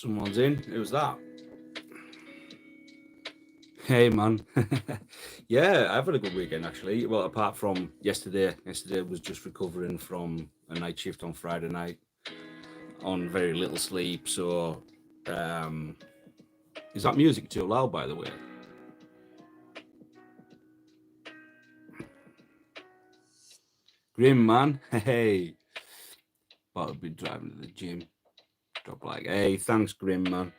Someone's in. Who's that? Hey, man. Yeah, I've had a good weekend, actually. Well, apart from yesterday. Yesterday was just recovering from a night shift on Friday night on very little sleep. So, is that music too loud, by the way? Grim, man. Hey. Thought I'd be driving to the gym. Drop like, hey, thanks, Grim, man.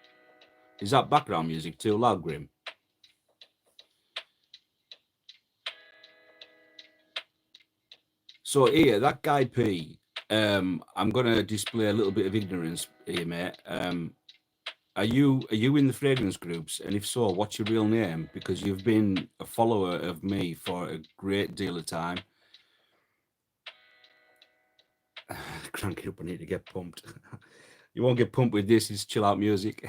Is that background music too loud, Grim? So here, that guy P. I'm gonna display a little bit of ignorance here, mate. Are you in the fragrance groups? And if so, what's your real name? Because you've been a follower of me for a great deal of time. Crank it up, I need to get pumped. You won't get pumped with this, it's chill out music.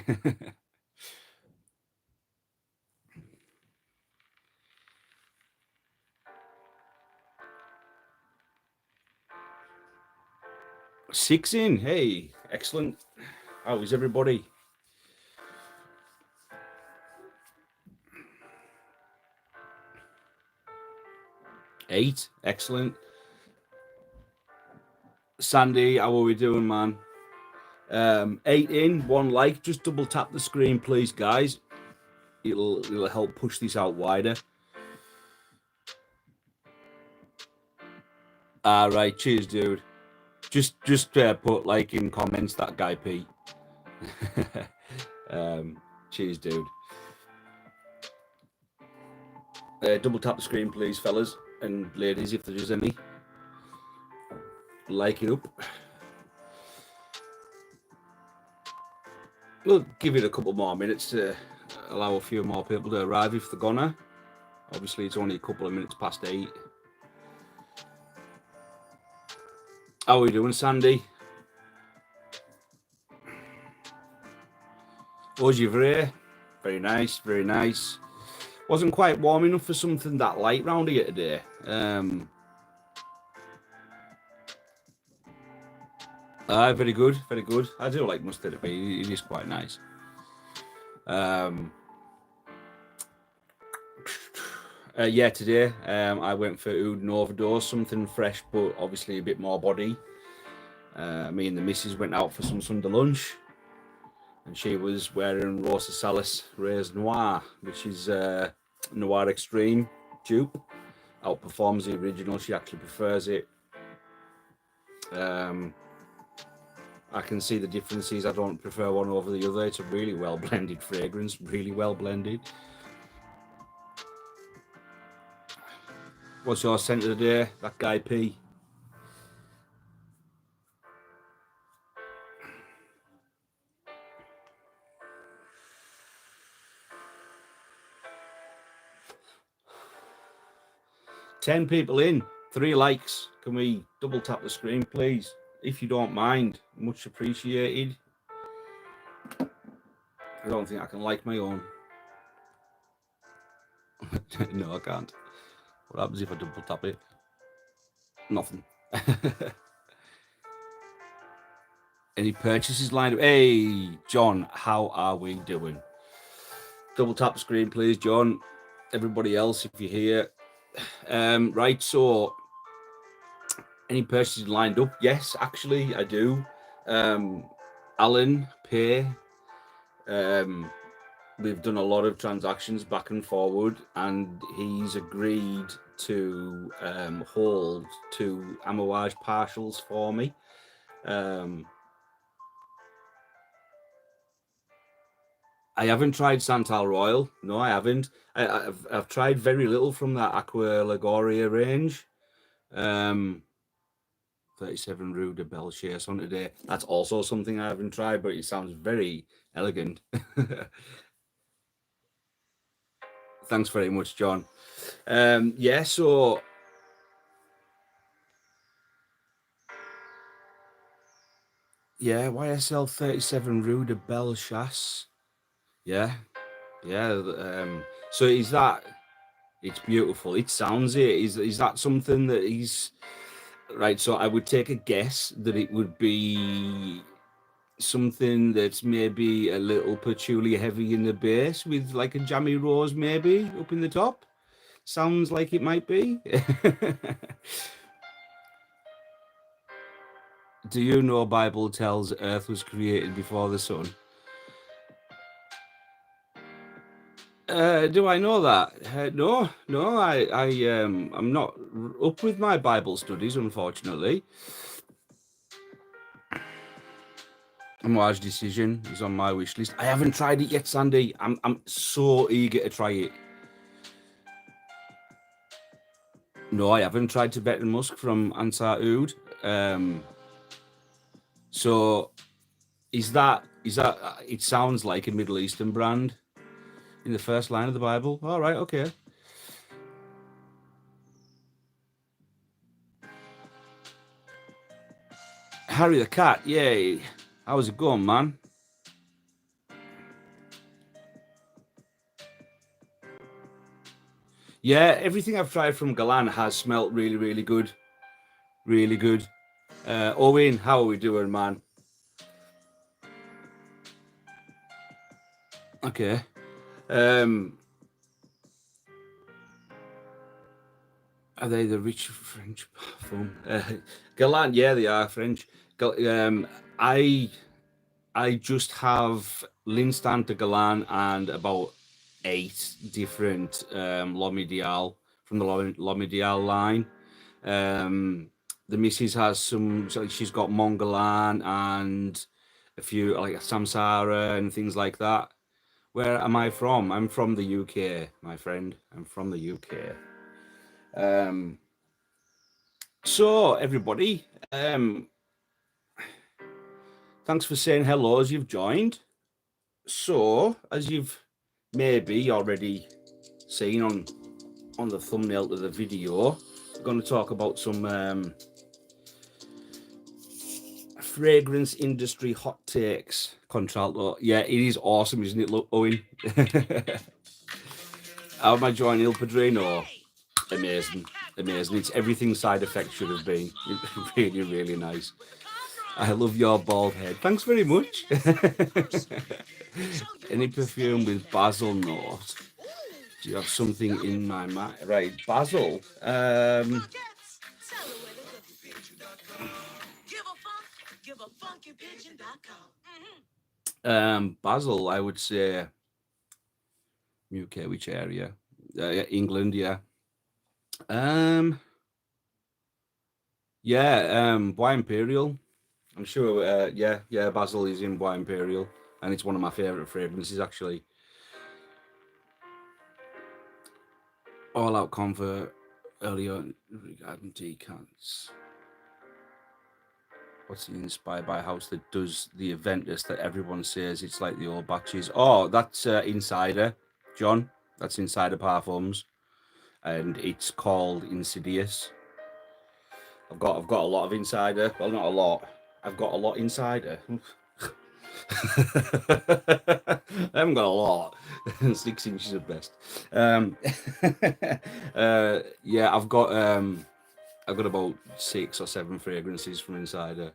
6 in, hey, excellent. How is everybody? Eight, excellent. Sandy, how are we doing, man? 8 in, 1 like. Just double tap the screen, please, guys. It'll help push this out wider. All right, cheers, dude. Just put like in comments that guy Pete. Cheers, dude. Double tap the screen, please, fellas and ladies, if there is any. Like it up. We'll give it a couple more minutes to allow a few more people to arrive if they're gonna. Obviously, it's only a couple of minutes past 8. How are we doing, Sandy? Ojivre, very nice, very nice. Wasn't quite warm enough for something that light round here today. Very good, very good. I do like mustard. It is quite nice. Yeah, today I went for Oud and overdose, something fresh, but obviously a bit more body. Me and the missus went out for some Sunday lunch, and she was wearing Rosa Salas Reyes Noir, which is Noir Extreme dupe. Outperforms the original. She actually prefers it. I can see the differences. I don't prefer one over the other. It's a really well blended fragrance, really well blended. What's your scent of the day? That guy P. Ten people in, 3 likes. Can we double tap the screen, please? If you don't mind, much appreciated. I don't think I can like my own. No, I can't. What happens if I double tap it? Nothing. Any purchases lined up? Hey, John, how are we doing? Double tap the screen, please, John. Everybody else, if you're here. Right, so any purchases lined up? Yes, actually, I do. Alan Pay. We've done a lot of transactions back and forward, and he's agreed to hold 2 Amouage partials for me. I haven't tried Santal Royal. No, I haven't. I've tried very little from that Aqua Lagoria range. 37 Rue de Belchase on today. That's also something I haven't tried, but it sounds very elegant. Thanks very much, John. Yeah, so yeah, YSL 37 Rue de Belchase. Yeah. So is that? It's beautiful. It sounds it. Is that something that he's right? So I would take a guess that it would be something that's maybe a little patchouli heavy in the base with like a jammy rose maybe up in the top. Sounds like it might be. Do you know Bible tells Earth was created before the sun? Do I know that? No. I'm not up with my Bible studies, unfortunately. A Marge Decision is on my wish list. I haven't tried it yet, Sandy. I'm so eager to try it. No, I haven't tried Tibetan Musk from Ansar Oud. So is that it sounds like a Middle Eastern brand in the first line of the Bible. All right, okay. Harry the Cat, yay. How's it going, man? Yeah, everything I've tried from Galan has smelt really, really good. Really good. Owen, how are we doing, man? Okay. Are they the rich French parfum? Galan, yeah, they are French. I just have Linstan to Galan and about 8 different L'Homme from the L'Homme line. The missus has some, so she's got Mongalan and a few like Samsara and things like that. Where am I from? I'm from the UK, my friend. I'm from the UK. So everybody, thanks for saying hello as you've joined. So, as you've maybe already seen on the thumbnail to the video, we're going to talk about some fragrance industry hot takes. Contralto, yeah, it is awesome, isn't it? Look, Owen. How am I joining Il Padrino? Amazing, amazing. It's everything side effects should have been. Really, really nice. I love your bald head. Thanks very much. Any perfume with basil note? Do you have something in my mind? Right, basil. Basil, I would say. UK, which area? England, yeah. Bois Imperial. I'm sure. Yeah. Basil is in Bois Imperial, and it's one of my favorite fragrances actually. All Out Comfort earlier regarding decants. What's he inspired by? A house that does the Aventus that everyone says it's like the old batches. Oh, that's Insider, John. That's Insider Parfums, and it's called Insidious. I've got a lot of Insider. Well, not a lot. I've got a lot Insider. I haven't got a lot. 6 inches at best. Yeah, I've got about 6 or 7 fragrances from Insider.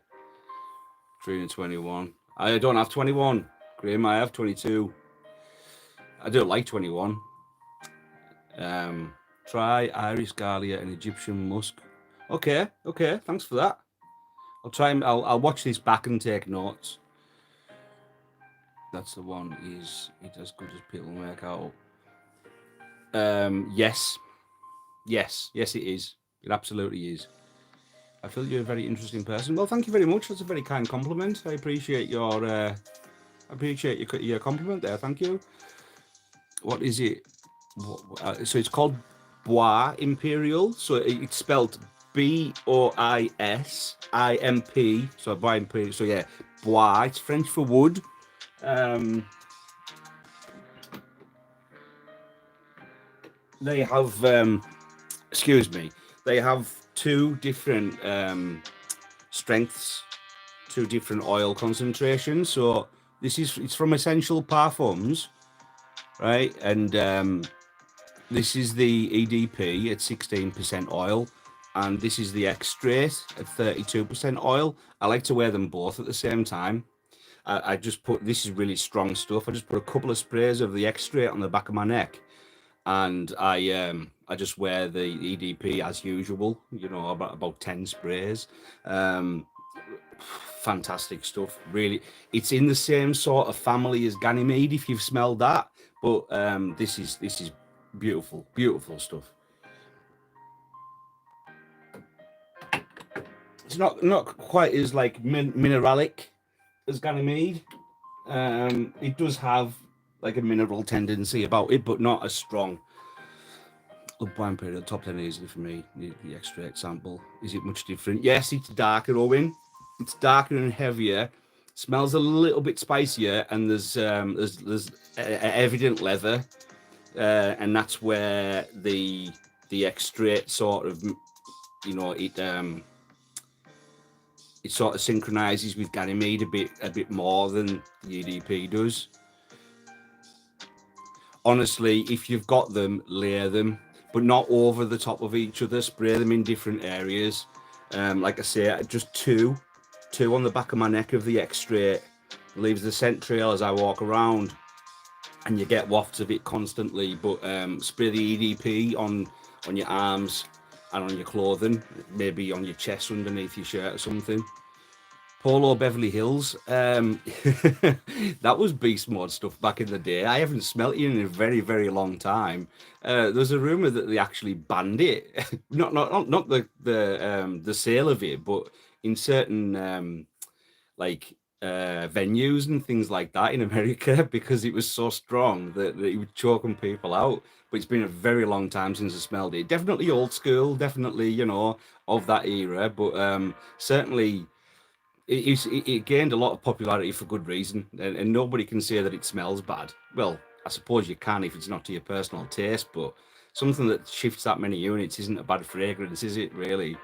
321. I don't have 21. Graham, I have 22. I don't like 21. Try Iris Garlia and Egyptian Musk. Okay. Thanks for that. I'll try and I'll watch this back and take notes. That's the one. Is it as good as people make out? Yes, it is. It absolutely is. I feel you're a very interesting person. Well, thank you very much. That's a very kind compliment. I appreciate your compliment there. Thank you. What is it? So it's called Bois Imperial. So it's spelled BOISIMP. So Bois Imperial. So yeah, Bois. It's French for wood. They have, excuse me, they have 2 different strengths, 2 different oil concentrations. So it's from Essential Parfums, right? And this is the EDP at 16% oil, and this is the X-Straight at 32% oil. I like to wear them both at the same time. I just put, this is really strong stuff. I just put a couple of sprays of the X-Straight on the back of my neck, and I just wear the EDP as usual. You know, about 10 sprays. Um, Fantastic stuff. Really, it's in the same sort of family as Ganymede, if you've smelled that. But this is beautiful, beautiful stuff. It's not quite as like mineralic as Ganymede. It does have like a mineral tendency about it, but not as strong. The wine period, top 10 easily for me. The extract sample. Is it much different? Yes, it's darker, Owen. It's darker and heavier. Smells a little bit spicier, and there's evident leather, and that's where the extract sort of, you know, it sort of synchronizes with Ganymede a bit more than the EDP does. Honestly, if you've got them, layer them, but not over the top of each other. Spray them in different areas. Like I say, just two on the back of my neck of the X-Straight. Leaves the scent trail as I walk around, and you get wafts of it constantly. But spray the EDP on your arms and on your clothing, maybe on your chest underneath your shirt or something. Polo Beverly Hills. That was beast mode stuff back in the day. I haven't smelt it in a very, very long time. There's a rumor that they actually banned it, not the sale of it, but in certain like venues and things like that in America, because it was so strong that it was choking people out. But it's been a very long time since I smelled it. Definitely old school, definitely, you know, of that era, but certainly it gained a lot of popularity for good reason, and nobody can say that it smells bad. Well, I suppose you can if it's not to your personal taste, but something that shifts that many units isn't a bad fragrance, is it, really?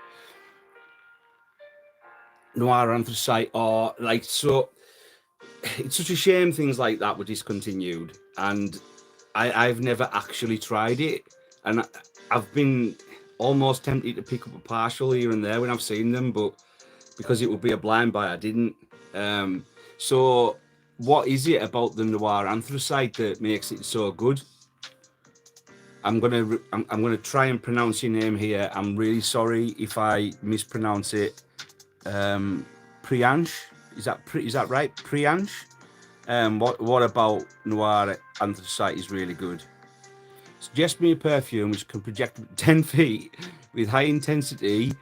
Noir anthracite, or like, so it's such a shame things like that were discontinued, and I've never actually tried it, and I've been almost tempted to pick up a partial here and there when I've seen them, but because it would be a blind buy, I didn't. Um, so, what is it about the noir anthracite that makes it so good? I'm gonna try and pronounce your name here. I'm really sorry if I mispronounce it. Priyansh, is that right? Priyansh. What about noir anthracite is really good? Suggest me a perfume which can project 10 feet with high intensity,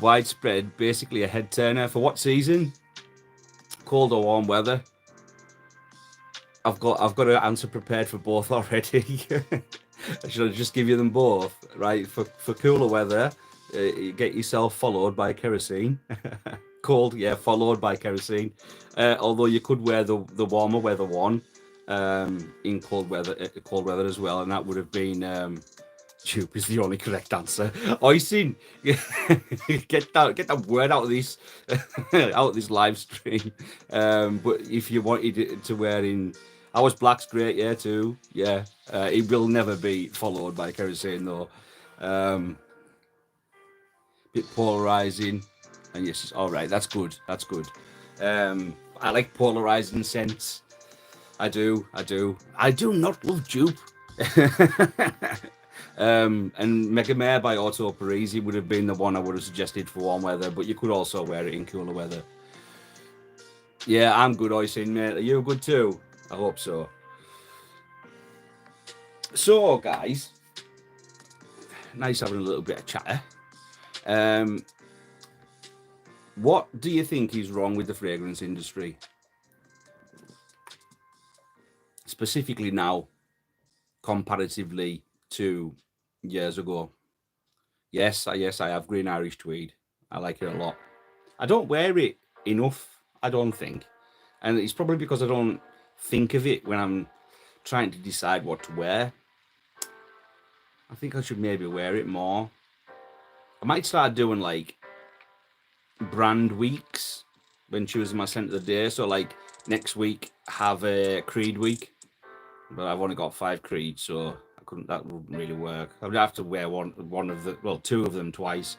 widespread, basically a head turner. For what season? Cold or warm weather? I've got an answer prepared for both already. Should I just give you them both? Right, for cooler weather, you get yourself followed by kerosene. Cold, yeah, followed by kerosene. Although you could wear the warmer weather one in cold weather as well, and that would have been tube is the only correct answer. Oisin, get that word out of this out of this live stream. But if you wanted it to wear in, ours black's great, yeah, too. Yeah, it will never be followed by kerosene though. Bit polarizing, and yes, all right. That's good. That's good. I like polarizing scents. I do. I do not love dupe. And Mega Mare by Otto Parisi would have been the one I would have suggested for warm weather, but you could also wear it in cooler weather. Yeah, I'm good, Oisin, mate. Are you good too? I hope so. So, guys, nice having a little bit of chatter. What do you think is wrong with the fragrance industry? Specifically now, comparatively to years ago. Yes, I have green Irish tweed. I like it a lot. I don't wear it enough, I don't think. And it's probably because I don't think of it when I'm trying to decide what to wear. I think I should maybe wear it more. I might start doing like brand weeks when choosing my scent of the day. So like next week have a Creed week, but I've only got 5 Creeds, so that wouldn't really work. I would have to wear two of them twice.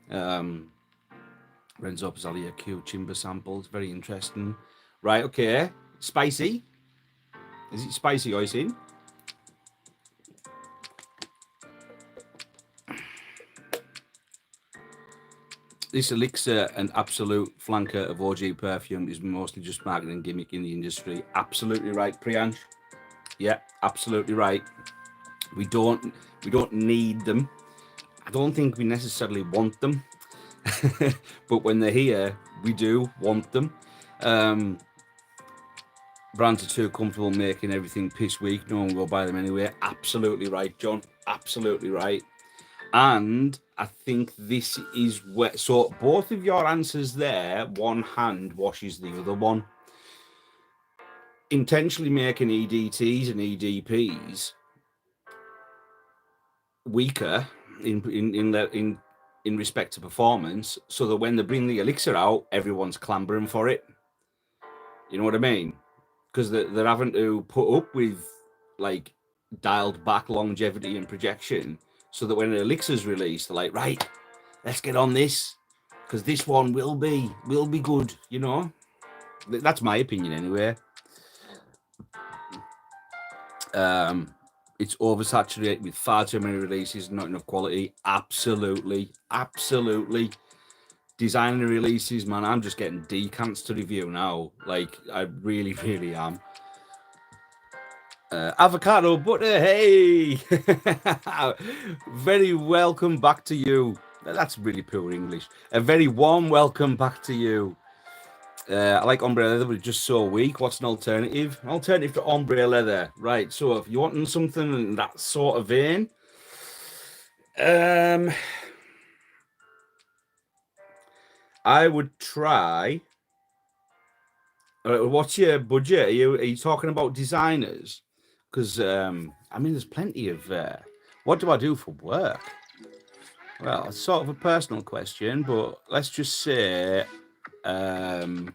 Renzo Pizzalia Q Chimber samples, very interesting. Right, okay. Spicy. Is it spicy, Oisin? This elixir, an absolute flanker of OG perfume, is mostly just marketing gimmick in the industry. Absolutely right, Priyansh. Yeah, absolutely right. We don't need them. I don't think we necessarily want them, but when they're here, we do want them. Brands are too comfortable making everything piss weak. No one will buy them anyway. Absolutely right, John. Absolutely right. And I think this is where, so both of your answers there, one hand washes the other one. Intentionally making EDTs and EDPs weaker in respect to performance, so that when they bring the elixir out, everyone's clambering for it. You know what I mean? Because they're having to put up with like dialed back longevity and projection, so that when an elixir's released, they're like, right, let's get on this, because this one will be good. You know, that's my opinion anyway. It's oversaturated with far too many releases, not enough quality. Absolutely. Designing releases, man, I'm just getting decants to review now. Like, I really, really am. Avocado butter, hey! Very welcome back to you. That's really poor English. A very warm welcome back to you. I like ombre leather, but it's just so weak. What's an alternative? An alternative to ombre leather. Right, so if you're wanting something in that sort of vein, I would try. What's your budget? Are you talking about designers? Because I mean, there's plenty of. What do I do for work? Well, it's sort of a personal question, but let's just say I'm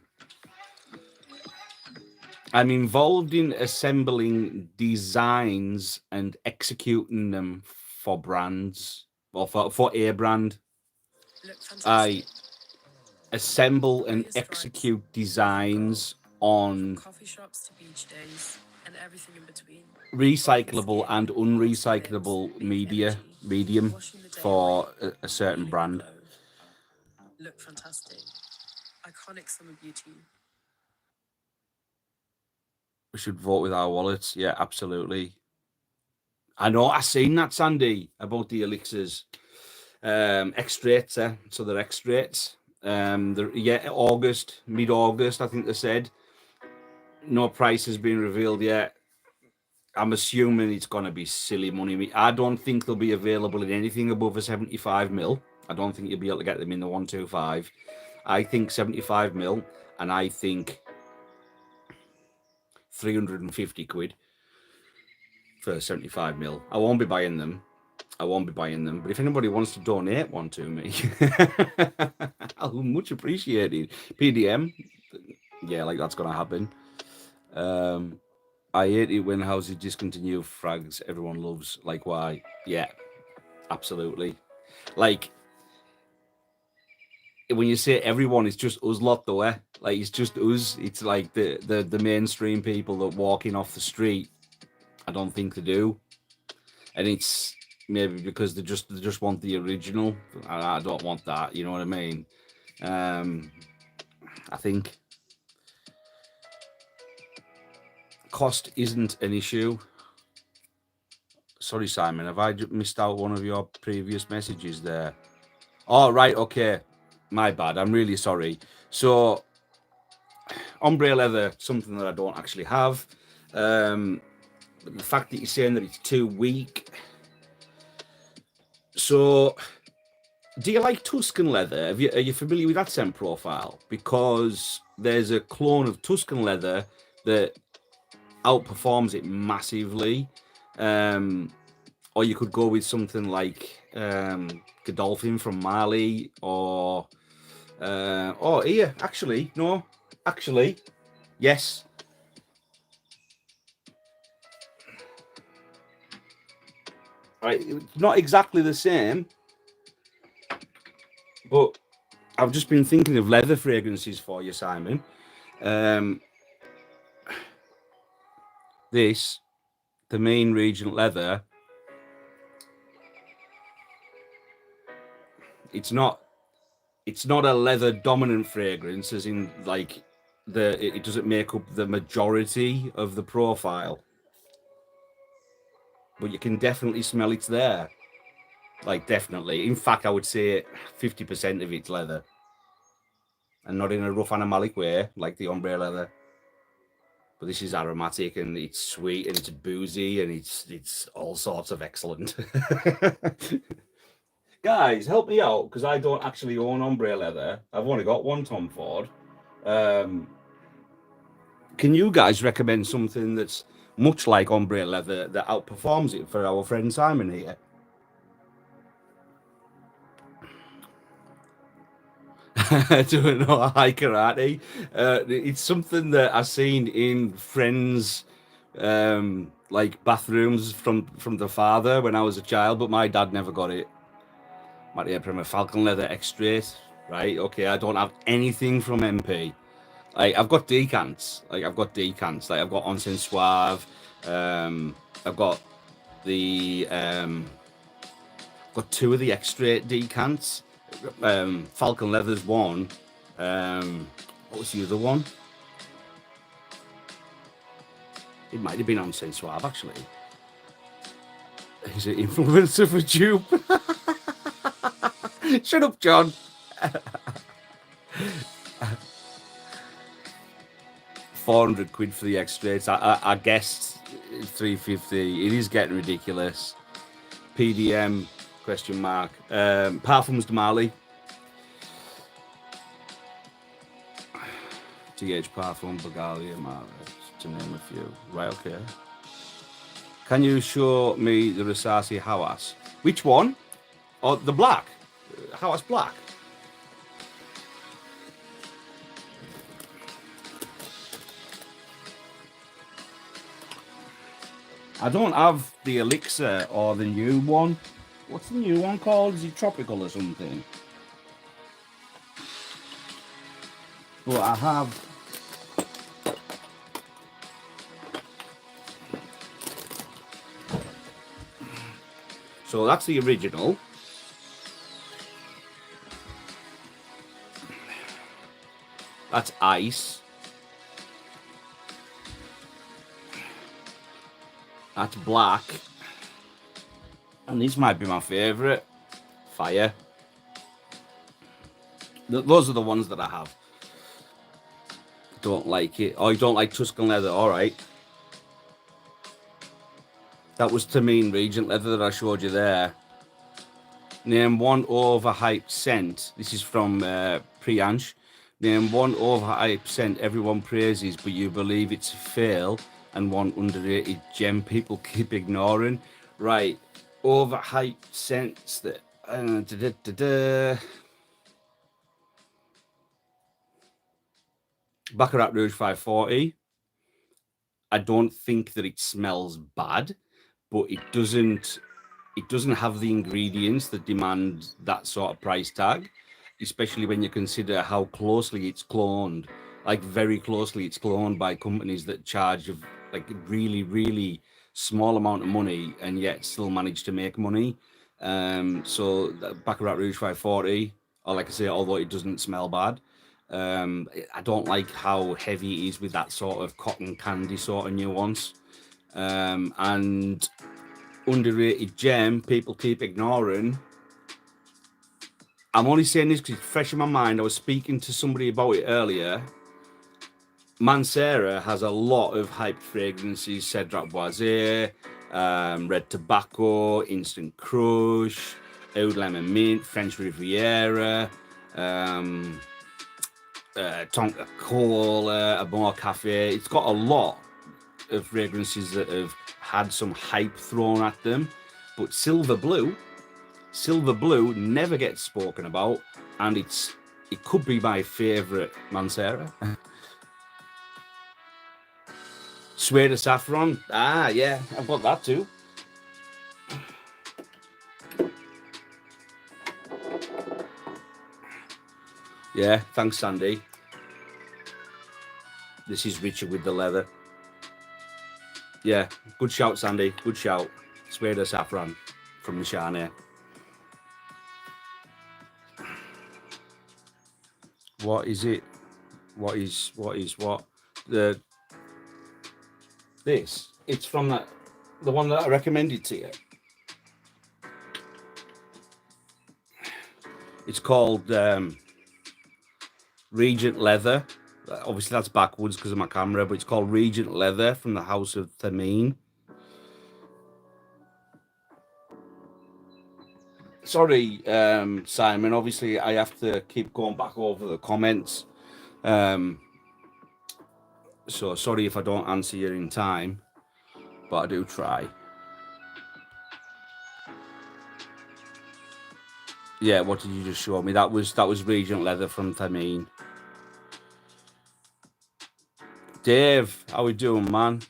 involved in assembling designs and executing them for brands, or for a brand. I assemble and execute designs on coffee shops to beach days and everything in between. recyclable and unrecyclable medium for a certain brand. Look fantastic. Iconic summer beauty. We should vote with our wallets. Yeah, absolutely. I know. I seen that, Sandy, about the elixirs. Extracts, so they're extracts. August, mid-August, I think they said. No price has been revealed yet. I'm assuming it's going to be silly money. I don't think they'll be available in anything above a 75 mil. I don't think you'll be able to get them in the 125. I think 75 mil, and I think 350 quid for 75 mil. I won't be buying them. But if anybody wants to donate one to me, I'll much appreciate it. PDM, yeah, like that's gonna happen. I hate it when houses discontinue frags everyone loves. Like, why? Yeah, absolutely. Like, when you say everyone, it's just us lot though, eh? Like, it's just us. It's like the mainstream people that walking off the street. I don't think they do, and it's maybe because they just want the original. I don't want that. You know what I mean? I think cost isn't an issue. Sorry, Simon, have I missed out one of your previous messages there? Oh, right, okay. My bad. I'm really sorry. So, ombre leather, something that I don't actually have. But the fact that you're saying that it's too weak. So, do you like Tuscan leather? Are you familiar with that scent profile? Because there's a clone of Tuscan leather that outperforms it massively. Or you could go with something like Godolphin from Mali, or here, actually, no, actually, yes. Right, not exactly the same, but I've just been thinking of leather fragrances for you, Simon. This, the main region leather, it's not a leather dominant fragrance, as in like it doesn't make up the majority of the profile, but you can definitely smell it's there. Like, definitely. In fact, I would say 50% of it's leather, and not in a rough animalic way like the ombre leather. But this is aromatic and it's sweet and it's boozy and it's all sorts of excellent. Guys, help me out, because I don't actually own ombre leather. I've only got one Tom Ford. Can you guys recommend something that's much like ombre leather that outperforms it for our friend Simon here? Doing no high karate. It's something that I've seen in friends' like bathrooms from the father when I was a child, but my dad never got it. Maria Prima Falcon leather extras, right? Okay, I don't have anything from MP. Like, I've got decants. Like, I've got Onsen Suave. I've got the got two of the extra decants. Falcon leather's one. What was the other one? It might have been Onsen Suave, actually. Is it influencer for dupe? Shut up, John. 400 quid for the extras. I guessed 350. It is getting ridiculous. PDM question mark. Parfums de Mali. TH Parfum, Bagalia, Mara, to name a few. Right, okay. Can you show me the Rasasi Hawas? Which one? Oh, the black. Hawas black. I don't have the elixir or the new one. What's the new one called? Is it tropical or something? But I have. So that's the original. That's ice. That's black. And these might be my favourite. Fire. Those are the ones that I have. Don't like it. Oh, you don't like Tuscan leather? All right. That was Tamine Regent leather that I showed you there. Name one overhyped scent. This is from Priyansh. Name one overhyped scent everyone praises, but you believe it's a fail, and one underrated gem people keep ignoring. Right. Overhyped scents that. Baccarat Rouge 540. I don't think that it smells bad, but it doesn't have the ingredients that demand that sort of price tag, especially when you consider how closely it's cloned. Like, very closely it's cloned by companies that charge like really, really small amount of money and yet still manage to make money. So Baccarat Rouge 540, or like I say, although it doesn't smell bad, I don't like how heavy it is with that sort of cotton candy sort of nuance. And underrated gem people keep ignoring. I'm only saying this because it's fresh in my mind. I was speaking to somebody about it earlier. Mancera has a lot of hyped fragrances. Cedrat Boisé, Red Tobacco, Instant Crush, Oud Lemon Mint, French Riviera, Tonka Cola, Amor Cafe. It's got a lot of fragrances that have had some hype thrown at them. But Silver Blue never gets spoken about, and it could be my favourite Mancera. Suede Saffron. Ah, yeah, I've got that too. Yeah, thanks, Sandy. This is richer with the leather. Yeah, good shout, Sandy. Good shout. Suede saffron from the Sahara. What is it? What is what? The this? It's from the one that I recommended to you. It's called Regent Leather. Obviously, that's backwards because of my camera, but it's called Regent Leather from the House of Thameen. Sorry, Simon. Obviously, I have to keep going back over the comments. So sorry if I don't answer you in time, but I do try. Yeah, what did you just show me? That was Regent Leather from Thameen. Dave, how we doing, man?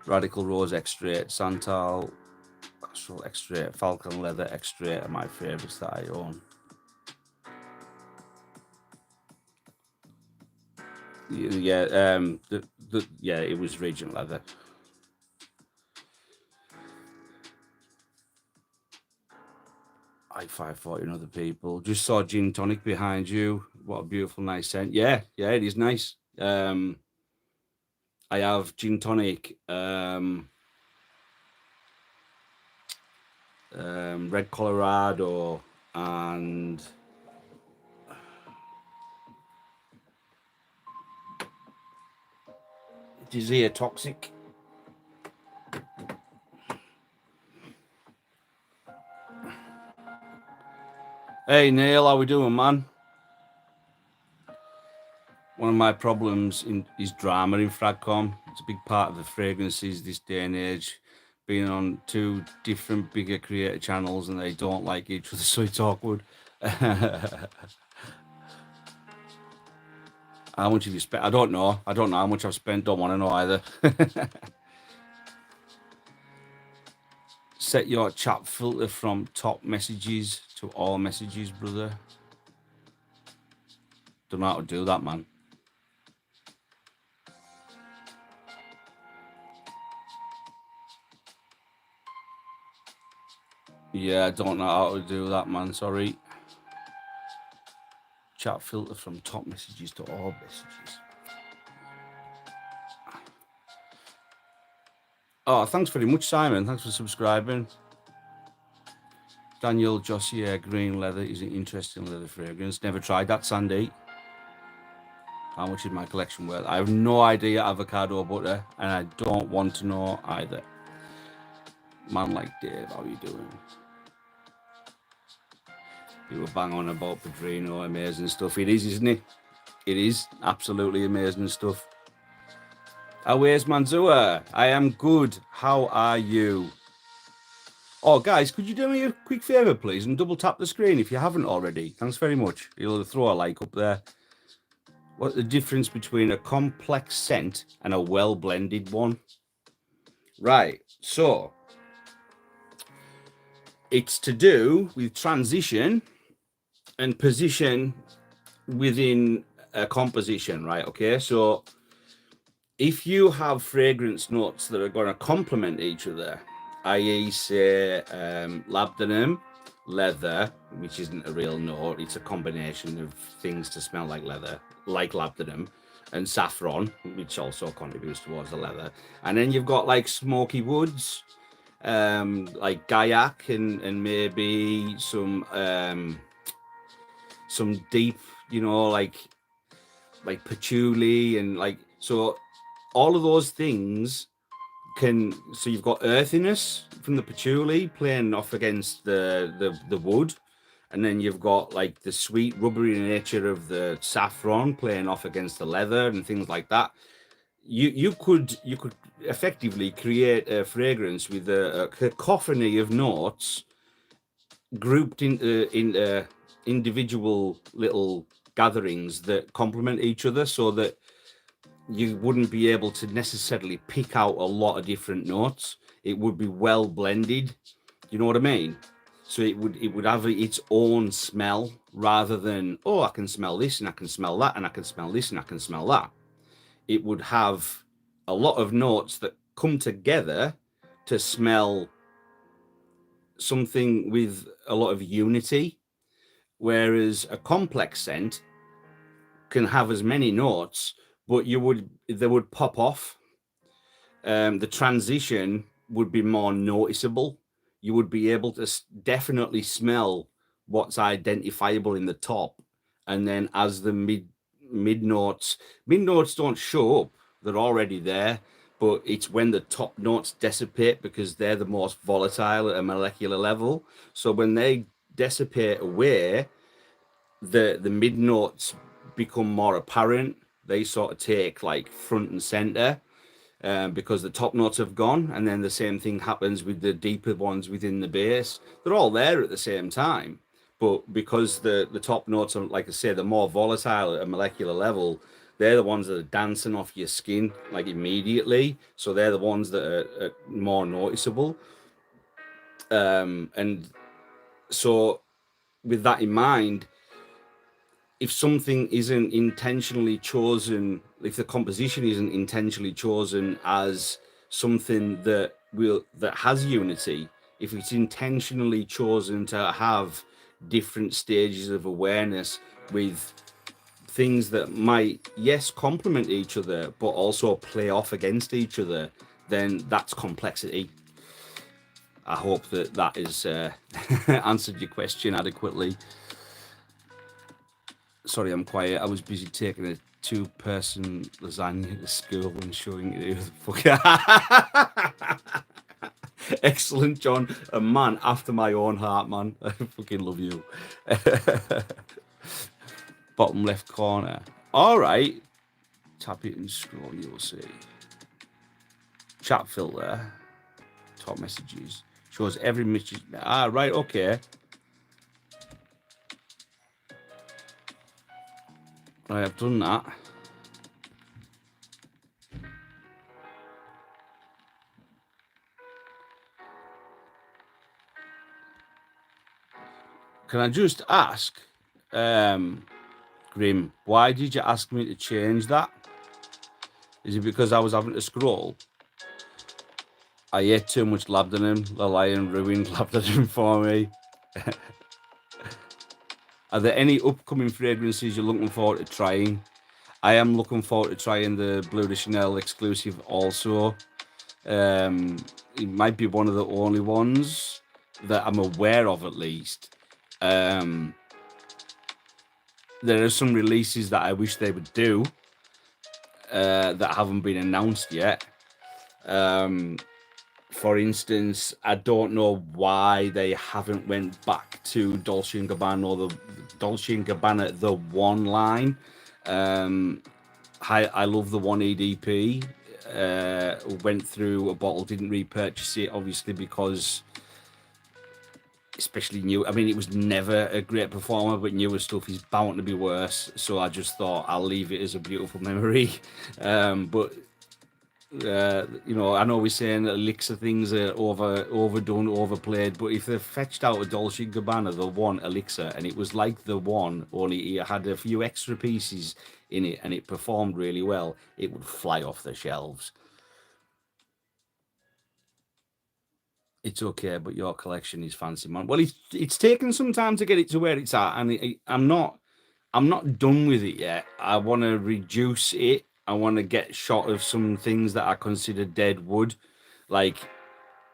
Radical Rose Extrait, Santal, Astral Extrait, Falcon Leather Extrait are my favourites that I own. Yeah, yeah, it was Regent Leather. I-540 and other people. Just saw gin tonic behind you. What a beautiful, nice scent. Yeah, it is nice. I have gin tonic, Red Colorado, and Desire Toxic. Hey Neil, how we doing, man? One of my problems is drama in Fragcom. It's a big part of the fragrances this day and age. Being on two different bigger creator channels and they don't like each other, so it's awkward. How much have you spent? I don't know how much I've spent. Don't want to know either. Set your chat filter from top messages to all messages, brother. Don't know how to do that, man. Yeah, I don't know how to do that, man. Sorry. Chat filter from top messages to all messages. Oh, thanks very much, Simon. Thanks for subscribing. Daniel Jossier Green Leather is an interesting leather fragrance. Never tried that, Sandy. How much is my collection worth? I have no idea, avocado butter, and I don't want to know either. Man like Dave, how are you doing? You were bang on about Padrino, amazing stuff. It is, isn't it? It is absolutely amazing stuff. Where's Manzua? I am good. How are you? Oh, guys, could you do me a quick favor, please, and double tap the screen if you haven't already? Thanks very much. You'll throw a like up there. What's the difference between a complex scent and a well-blended one? Right, so it's to do with transition and position within a composition, right? Okay, so if you have fragrance notes that are going to complement each other, i.e., say, labdanum, leather, which isn't a real note, it's a combination of things to smell like leather, like labdanum, and saffron, which also contributes towards the leather. And then you've got like smoky woods, like gaiac, and maybe some deep, like patchouli, and like, so all of those things so you've got earthiness from the patchouli playing off against the wood, and then you've got like the sweet rubbery nature of the saffron playing off against the leather and things like that. You could effectively create a fragrance with a cacophony of notes grouped into individual little gatherings that complement each other, so that you wouldn't be able to necessarily pick out a lot of different notes. It would be well blended. You know what I mean? So it would have its own smell rather than, oh, I can smell this and I can smell that and I can smell this and I can smell that. It would have a lot of notes that come together to smell something with a lot of unity, whereas a complex scent can have as many notes, but they would pop off. The transition would be more noticeable. You would be able to definitely smell what's identifiable in the top, and then as the mid notes don't show up, they're already there. But it's when the top notes dissipate, because they're the most volatile at a molecular level. So when they dissipate away, the mid notes become more apparent. They sort of take like front and center, because the top notes have gone, and then the same thing happens with the deeper ones within the bass. They're all there at the same time, but because the top notes are, like I say, they're more volatile at a molecular level, they're the ones that are dancing off your skin like immediately. So they're the ones that are more noticeable. And so with that in mind, if something isn't intentionally chosen, if the composition isn't intentionally chosen as something that has unity, if it's intentionally chosen to have different stages of awareness with things that might, yes, complement each other, but also play off against each other, then that's complexity. I hope that is answered your question adequately. Sorry, I'm quiet. I was busy taking a 2-person lasagna to school and showing it who the fuck. Excellent, John. A man after my own heart, man. I fucking love you. Bottom left corner. All right. Tap it and scroll, you'll see. Chat filter. Top messages. Shows every message. Ah, right, okay. Right, I've done that. Can I just ask, Grim, why did you ask me to change that? Is it because I was having to scroll? I ate too much labdanum. The lion ruined labdanum for me. Are there any upcoming fragrances you're looking forward to trying? I am looking forward to trying the Bleu de Chanel exclusive also. It might be one of the only ones that I'm aware of, at least. There are some releases that I wish they would do that haven't been announced yet. For instance, I don't know why they haven't went back to Dolce & Gabbana or the Dolce & Gabbana the One line. I love the One EDP. Went through a bottle, didn't repurchase it, obviously, because especially new. I mean, it was never a great performer, but newer stuff is bound to be worse. So I just thought I'll leave it as a beautiful memory. But you know, I know we're saying that elixir things are overdone, overplayed, but if they fetched out a Dolce & Gabbana, the One elixir, and it was like the One, only it had a few extra pieces in it, and it performed really well, it would fly off the shelves. It's okay, but your collection is fancy, man. Well, it's taken some time to get it to where it's at, and I'm not done with it yet. I want to reduce it. I want to get shot of some things that I consider dead wood. Like,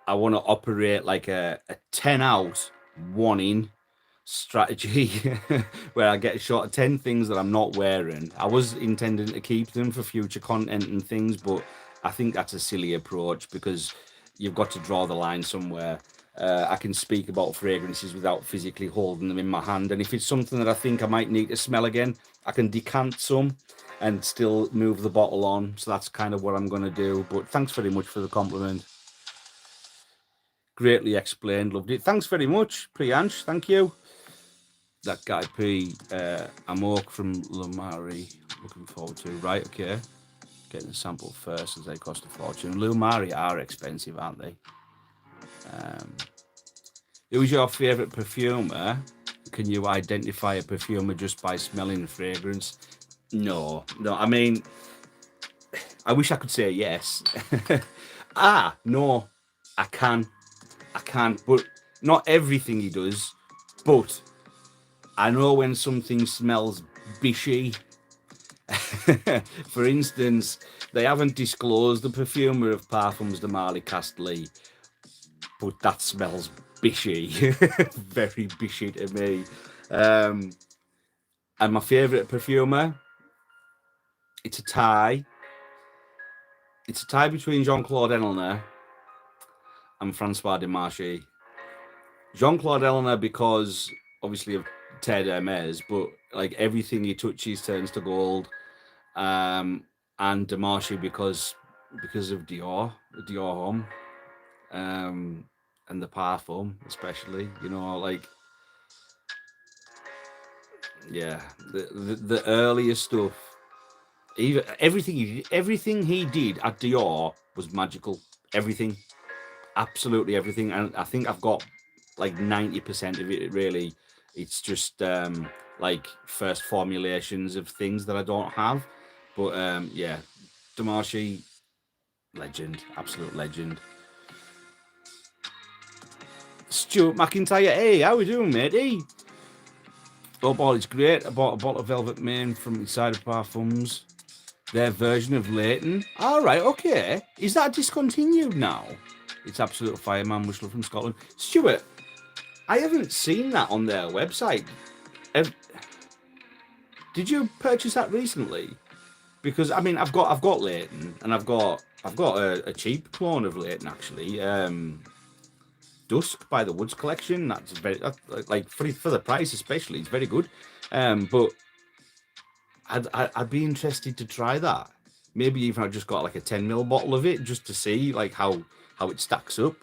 I want to operate like a 10 out, 1 in strategy where I get shot of 10 things that I'm not wearing. I was intending to keep them for future content and things, but I think that's a silly approach because you've got to draw the line somewhere. I can speak about fragrances without physically holding them in my hand. And if it's something that I think I might need to smell again, I can decant some and still move the bottle on. So that's kind of what I'm going to do. But thanks very much for the compliment. Greatly explained. Loved it. Thanks very much, Priyansh. Thank you. That guy P, Amok from Lumari. Looking forward to. Right, okay. Getting the sample first as they cost a fortune. Lumari are expensive, aren't they? Who's your favourite perfumer? Can you identify a perfumer just by smelling the fragrance? No. I mean, I wish I could say yes. No, I can. But not everything he does. But I know when something smells bishy. For instance, they haven't disclosed the perfumer of Parfums de Marly Castley, but that smells bishy. Very bishy to me. And my favourite perfumer, it's a tie. It's a tie between Jean-Claude Ellner and Francois Demarche. Jean-Claude Ellner because obviously of Ted Hermes, but like everything he touches turns to gold. And Demarche because of Dior Homme, and the Parfum especially. You know, like yeah, the earlier stuff. Even everything he did at Dior was magical. Everything, absolutely everything, and I think I've got like 90% of it. Really, it's just like first formulations of things that I don't have. But yeah, Demarche, legend, absolute legend. Stuart McIntyre, hey, how we doing, mate? Hey. Oh, boy, it's great. I bought a bottle of Velvet Main from Inside of Parfums. Their version of Leighton. All right, okay. Is that discontinued now? It's absolute fireman. Much love from Scotland. Stuart, I haven't seen that on their website. Did you purchase that recently? Because I mean, I've got Leighton, and I've got a cheap clone of Leighton actually. Dusk by the Woods collection. That's like for the price, especially. It's very good. But I'd be interested to try that. Maybe even I just got like a 10 ml bottle of it just to see like how it stacks up.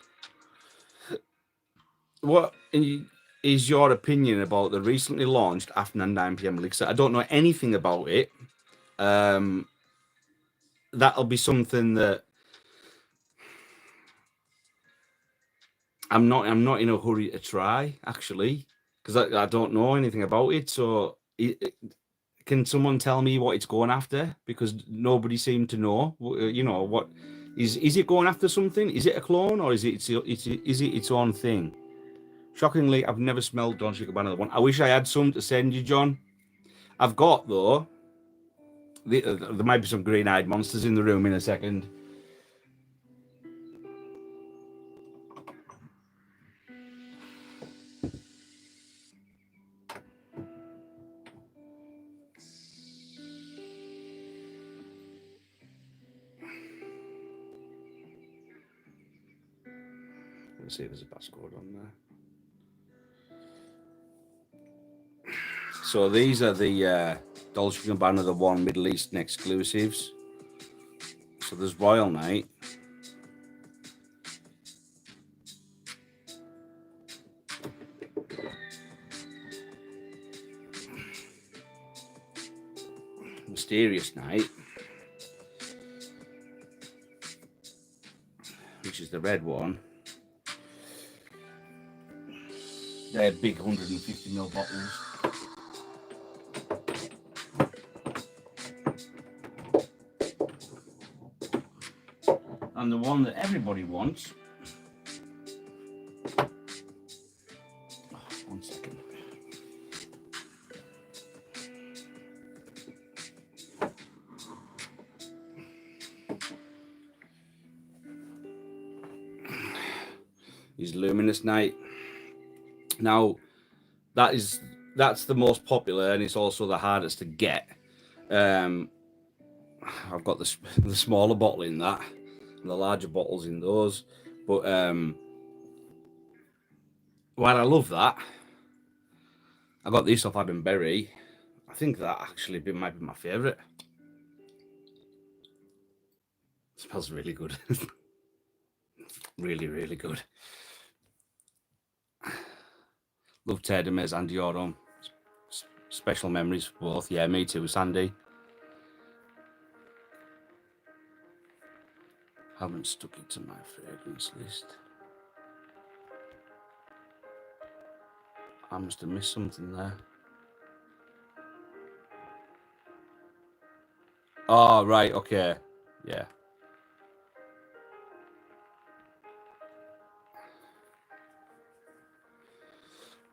What is your opinion about the recently launched Afternoon 9 p.m. elixir? I don't know anything about it. That'll be something that I'm not in a hurry to try actually, because I don't know anything about it. So can someone tell me what it's going after? Because nobody seemed to know. You know what is it going after something? Is it a clone or is it its own thing? Shockingly, I've never smelled Dolce & Gabbana one. I wish I had some to send you, John. I've got though. There might be some green-eyed monsters in the room in a second. Let's see if there's a passcode on there. So these are the Dolce & Gabbana, the one Middle Eastern exclusives. So there's Royal Night. Mysterious Night, which is the red one. They're big 150ml bottles. And the one that everybody wants. Oh, 1 second. Is Luminous Night. Now, that's the most popular, and it's also the hardest to get. I've got the smaller bottle in that, and the larger bottles in those. But while I love that, I got this off Adam Berry. I think that actually might be my favourite. It smells really good. Really, really good. Love Ted Hermes and Dior Homme. Special memories for both. Yeah, me too, Sandy. Haven't stuck it to my fragrance list. I must have missed something there. Oh, right. Okay. Yeah.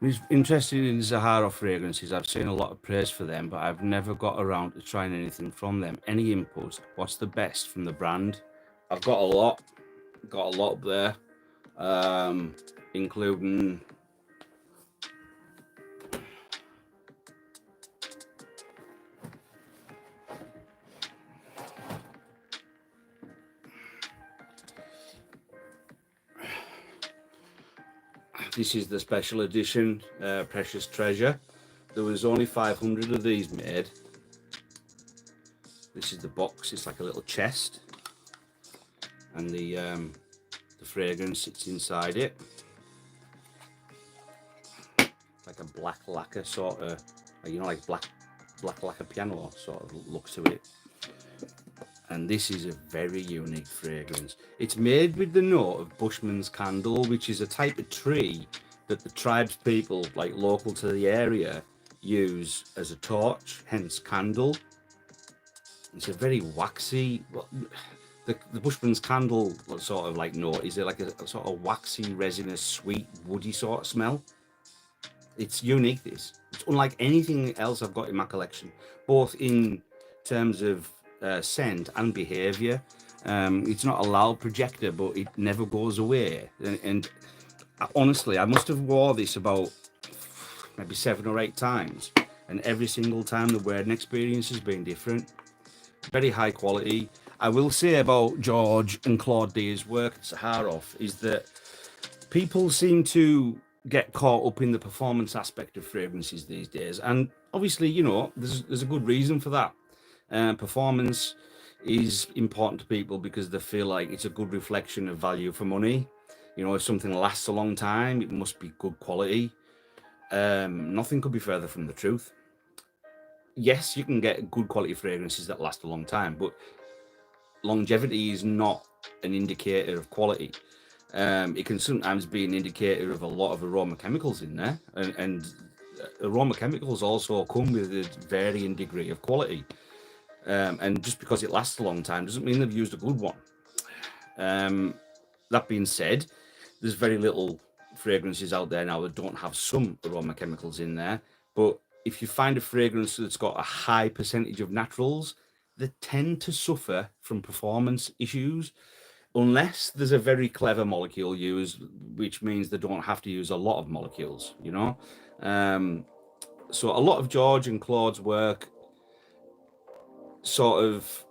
I'm interested in Sahara fragrances. I've seen a lot of praise for them, but I've never got around to trying anything from them. Any input? What's the best from the brand? I've got a lot. Got a lot up there, including this is the special edition Precious Treasure. There was only 500 of these made. This is the box. It's like a little chest, and the fragrance sits inside it. Like a black lacquer sort of, like black lacquer piano sort of look to it. And this is a very unique fragrance. It's made with the note of Bushman's candle, which is a type of tree that the tribes people, like local to the area, use as a torch, hence candle. It's a very waxy, the Bushman's candle sort of like note is it like a sort of waxy, resinous, sweet, woody sort of smell. It's unique. It's unlike anything else I've got in my collection, both in terms of scent and behavior. It's not a loud projector, but it never goes away. And honestly, I must have wore this about maybe 7 or 8 times, and every single time the wearing experience has been different. Very high quality. I will say about George and Claude Deer's work at Sahara is that people seem to get caught up in the performance aspect of fragrances these days, and obviously, there's a good reason for that. Performance is important to people because they feel like it's a good reflection of value for money. If something lasts a long time, it must be good quality. Nothing could be further from the truth. Yes, you can get good quality fragrances that last a long time, but longevity is not an indicator of quality. It can sometimes be an indicator of a lot of aroma chemicals in there, and aroma chemicals also come with a varying degree of quality. And just because it lasts a long time doesn't mean they've used a good one. That being said, there's very little fragrances out there now that don't have some aroma chemicals in there. But if you find a fragrance that's got a high percentage of naturals, they tend to suffer from performance issues unless there's a very clever molecule used, which means they don't have to use a lot of molecules. So a lot of George and Claude's work sort of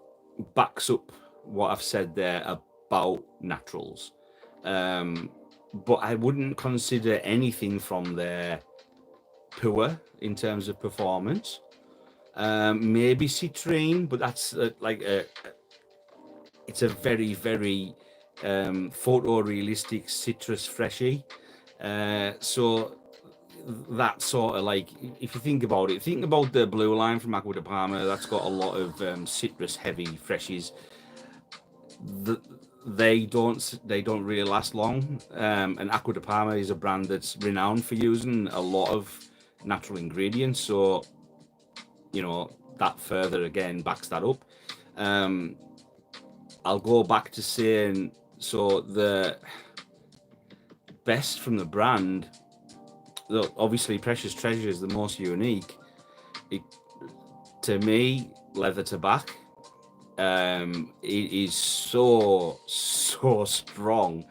backs up what I've said there about naturals. But I wouldn't consider anything from there poor in terms of performance. Maybe citrine, but that's it's a very, very photorealistic citrus freshie. So that sort of like, if you think about it, think about the blue line from Aqua de Parma. That's got a lot of citrus heavy freshies. They don't really last long. And Aqua de Parma is a brand that's renowned for using a lot of natural ingredients. So that further again backs that up. I'll go back to saying, so the best from the brand, obviously Precious Treasure is the most unique. To me, leather to back, it is so strong,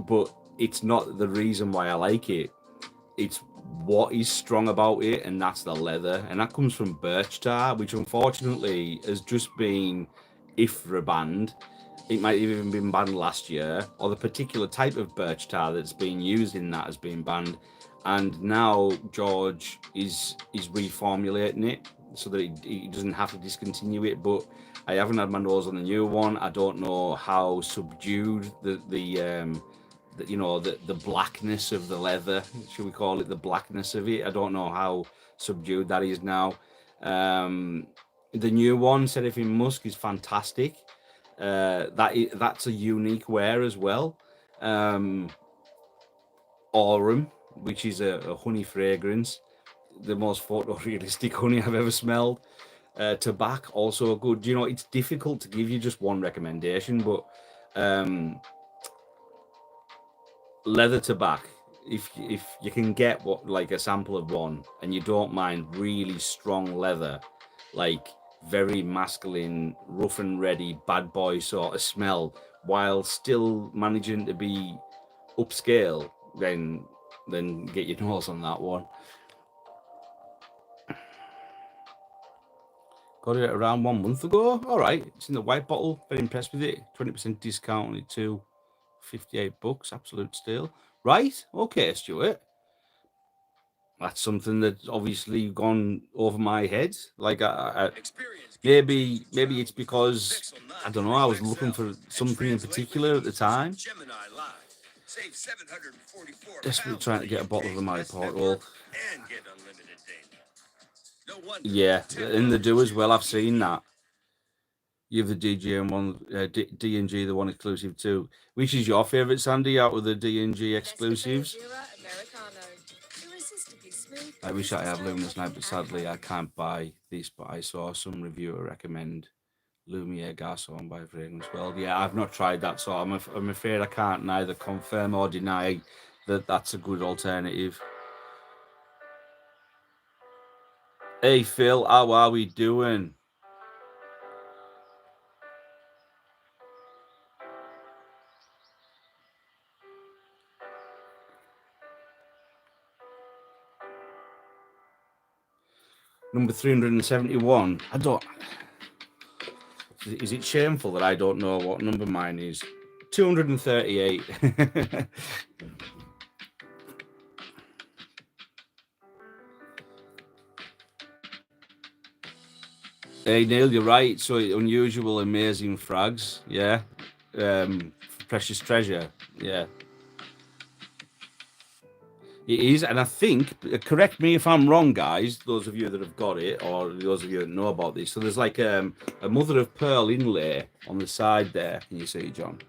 but it's not the reason why I like it. It's what is strong about it, and that's the leather, and that comes from birch tar, which unfortunately has just been IFRA banned. It might have even been banned last year, or the particular type of birch tar that's being used in that has been banned. And now George is reformulating it so that he doesn't have to discontinue it. But I haven't had my nose on the new one. I don't know how subdued the blackness of the leather, should we call it the blackness of it? I don't know how subdued that is now. The new one, Seraphim Musk, is fantastic. That's a unique wear as well. Aurum which is a honey fragrance, the most photorealistic honey I've ever smelled. Tobacco, also good. You know, it's difficult to give you just one recommendation, but leather tobacco, if you can get what like a sample of one and you don't mind really strong leather, like very masculine, rough and ready, bad boy sort of smell, while still managing to be upscale, then get your nose on that one. Got it around 1 month ago. All right, it's in the white bottle. Very impressed with it. 20% discount on it too. $58, absolute steal. Right, okay, Stuart. That's something that's obviously gone over my head. Like, maybe it's because I don't know. I was looking for something in particular at the time. Desperately trying to get a bottle of the Mary Portal. Yeah, and they do as well. I've seen that. You have the DJ and one, D&G, the one exclusive too. Which is your favourite, Sandy, out of the D&G exclusives? I wish I had Luminous Night, but sadly I can't buy this. But I saw some reviewer recommend Lumiere Garçon by Fragrance World. Yeah, I've not tried that, so I'm afraid I can't neither confirm or deny that that's a good alternative. Hey Phil, how are we doing? Number 371. I don't. Is it shameful that I don't know what number mine is? 238. Hey Neil, you're right. So unusual, amazing frags. Yeah. Precious treasure. Yeah. It is, and I think, correct me if I'm wrong, guys, those of you that have got it, or those of you that know about this. So there's like a mother of pearl inlay on the side there. Can you see, John?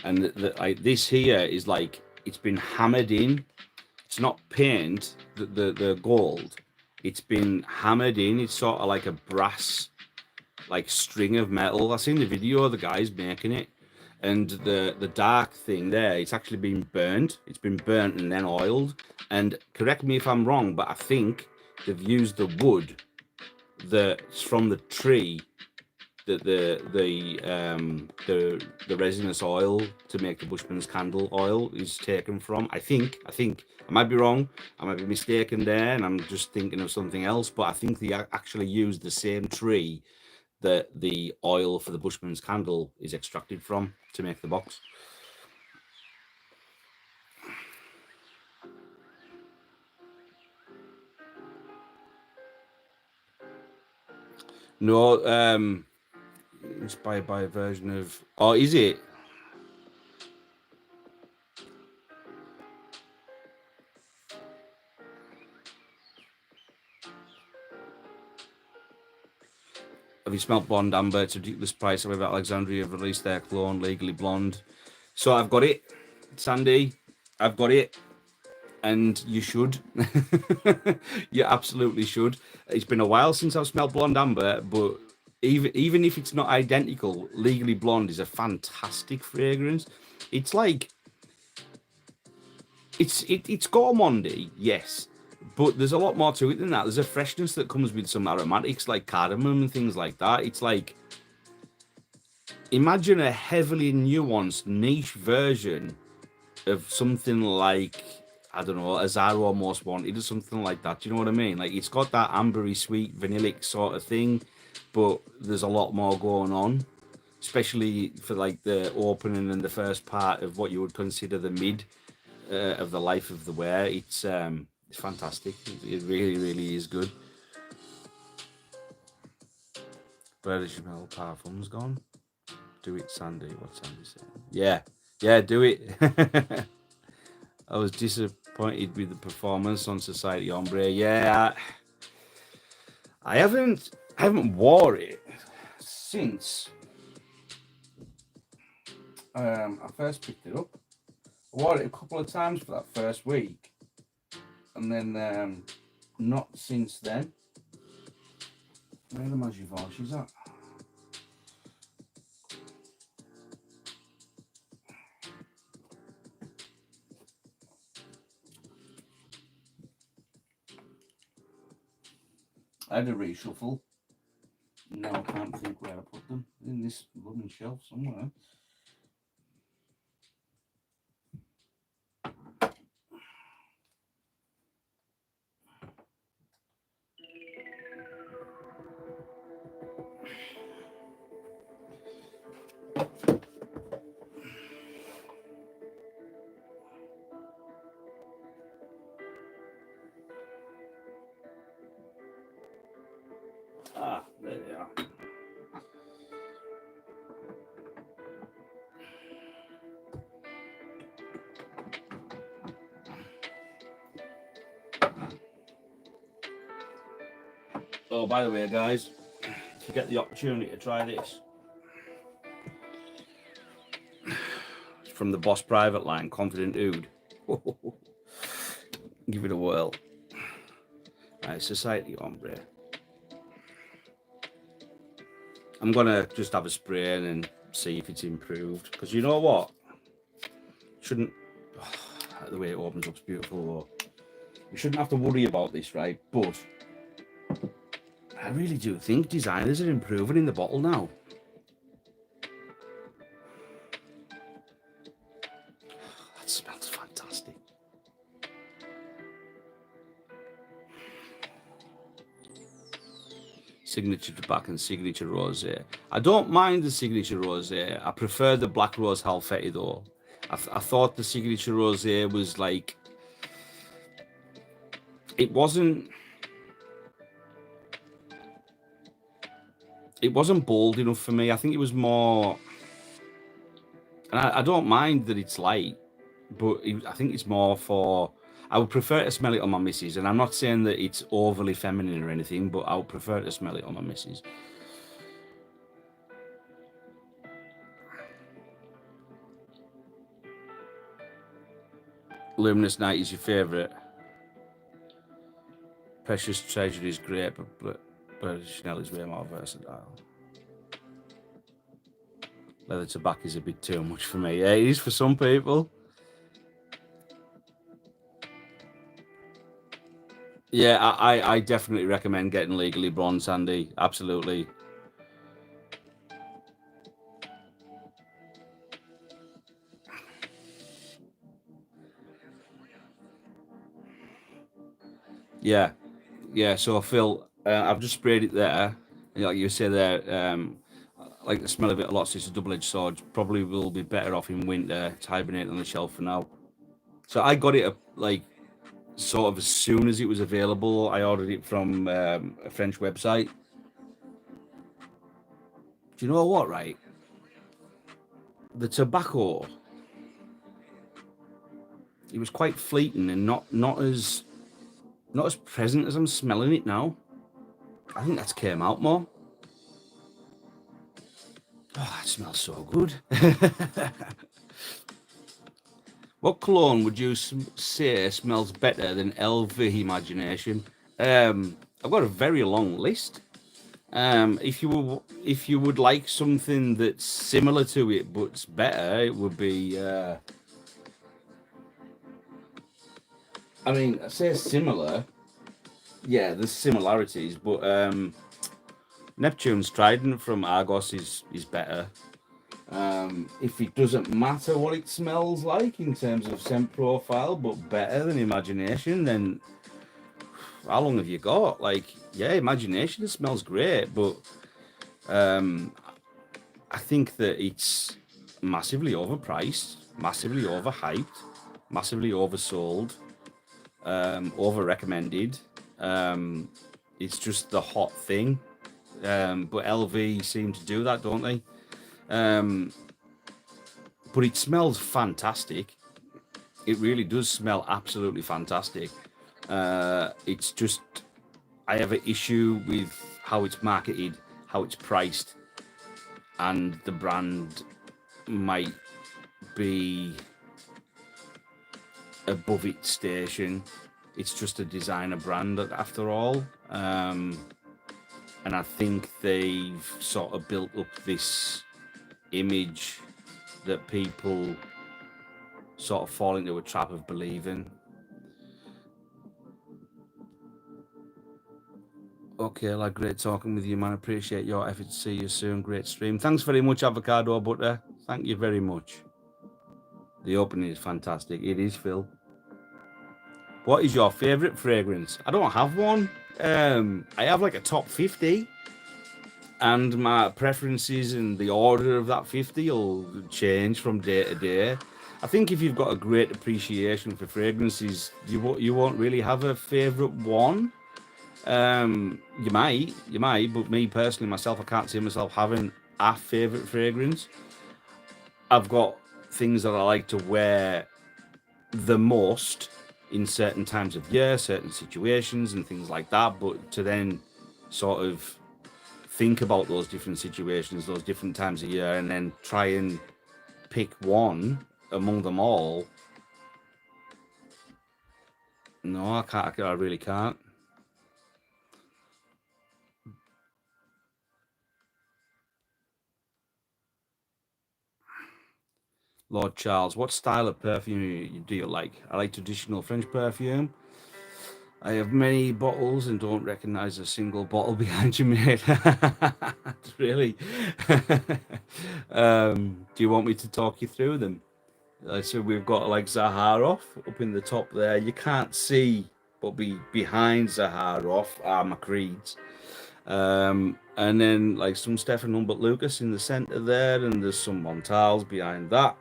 And like this here is like, it's been hammered in. It's not paint, the gold. It's been hammered in. It's sort of like a brass, like string of metal. I've seen the video of the guys making it. And the dark thing there, it's actually been burnt. It's been burnt and then oiled. And correct me if I'm wrong, but I think they've used the wood that's from the tree that the resinous oil to make the Bushman's candle oil is taken from. I think I might be wrong. I might be mistaken there, and I'm just thinking of something else. But I think they actually used the same tree that the oil for the Bushman's candle is extracted from to make the box. No, inspired by a version of. Oh, is it? Have you smelt Blonde Amber? It's a ridiculous price. However, Alexandria have released their clone, Legally Blonde. So I've got it, Sandy. I've got it, and you should. You absolutely should. It's been a while since I've smelled Blonde Amber, but even if it's not identical, Legally Blonde is a fantastic fragrance. It's like it's gourmandy, yes, but there's a lot more to it than that. There's a freshness that comes with some aromatics like cardamom and things like that. It's like, imagine a heavily nuanced niche version of something like, I don't know, a Zara Most Wanted or something like that. Do you know what I mean? Like, it's got that ambery sweet vanillic sort of thing, but there's a lot more going on, especially for like the opening and the first part of what you would consider the mid of the life of the wear. It's fantastic. It really, really is good. Where the Chanel parfum's gone? Do it, Sandy. What's Sandy saying? Yeah, do it. I was disappointed with the performance on Society Ombre. Yeah, I haven't wore it since I first picked it up. I wore it a couple of times for that first week, And then not since then. Where the Magivarches at? I had a reshuffle. Now I can't think where I put them. In this blooming shelf somewhere. Ah, there they are. Oh, by the way, guys, if you get the opportunity to try this, it's from the Boss Private line, Confident Oud. Give it a whirl. Right, Society Ombre. I'm gonna just have a spray and then see if it's improved. Because you know what? Shouldn't the way it opens up's beautiful. Though. You shouldn't have to worry about this, right? But I really do think designers are improving in the bottle now. That smells fantastic. Signature tobacco and signature rosé. I don't mind the signature rosé. I prefer the black rose halfetti though. I thought the signature rosé was like, it wasn't bold enough for me. I think it was more, and I don't mind that it's light, but I think it's more for, I would prefer to smell it on my missus, and I'm not saying that it's overly feminine or anything, but I would prefer to smell it on my missus. Luminous Night is your favourite. Precious Treasure is great, but Chanel is way more versatile. Leather tobacco is a bit too much for me. Yeah, it is for some people. Yeah, I definitely recommend getting Legally Blonde, Sandy. Absolutely. Yeah, yeah. So Phil, I've just sprayed it there. Like you say there, I like the smell of it a lot. So it's a double-edged sword. Probably will be better off in winter. It's hibernate on the shelf for now. So I got it like sort of as soon as it was available. I ordered it from a French website. Do you know what? Right, the tobacco. It was quite fleeting and not as present as I'm smelling it now. I think that's came out more. Oh, it smells so good. What cologne would you say smells better than LV Imagination? I've got a very long list. If you would like something that's similar to it but's better, it would be. I mean, I say similar. Yeah, there's similarities, but Neptune's Trident from Argos is better. If it doesn't matter what it smells like in terms of scent profile, but better than Imagination, then how long have you got? Like, yeah, Imagination smells great, but I think that it's massively overpriced, massively overhyped, massively oversold, over recommended. It's just the hot thing. But LV seem to do that, don't they? But it smells fantastic. It really does smell absolutely fantastic. It's just, I have an issue with how it's marketed, how it's priced, and the brand might be above its station. it's just a designer brand after all. And I think they've sort of built up this image that people sort of fall into a trap of believing. Okay, like, great talking with you, man. Appreciate your efforts. See you soon. Great stream. Thanks very much, Avocado Butter. Thank you very much. The opening is fantastic. It is, Phil. What is your favourite fragrance? I don't have one. I have like a top 50, and my preferences and the order of that 50 will change from day to day. I think if you've got a great appreciation for fragrances, you won't really have a favourite one. You might, but me personally, myself, I can't see myself having a favourite fragrance. I've got things that I like to wear the most in certain times of year, certain situations and things like that, but to then sort of think about those different situations, those different times of year, and then try and pick one among them all. No, I can't. I really can't. Lord Charles, what style of perfume do you like? I like traditional French perfume. I have many bottles and don't recognize a single bottle behind you, mate. Really? Do you want me to talk you through them? So we've got like Sahara up in the top there. You can't see, but behind Sahara are my creeds. And then like some Stefan Humbert Lucas in the center there, and there's some Montals behind that.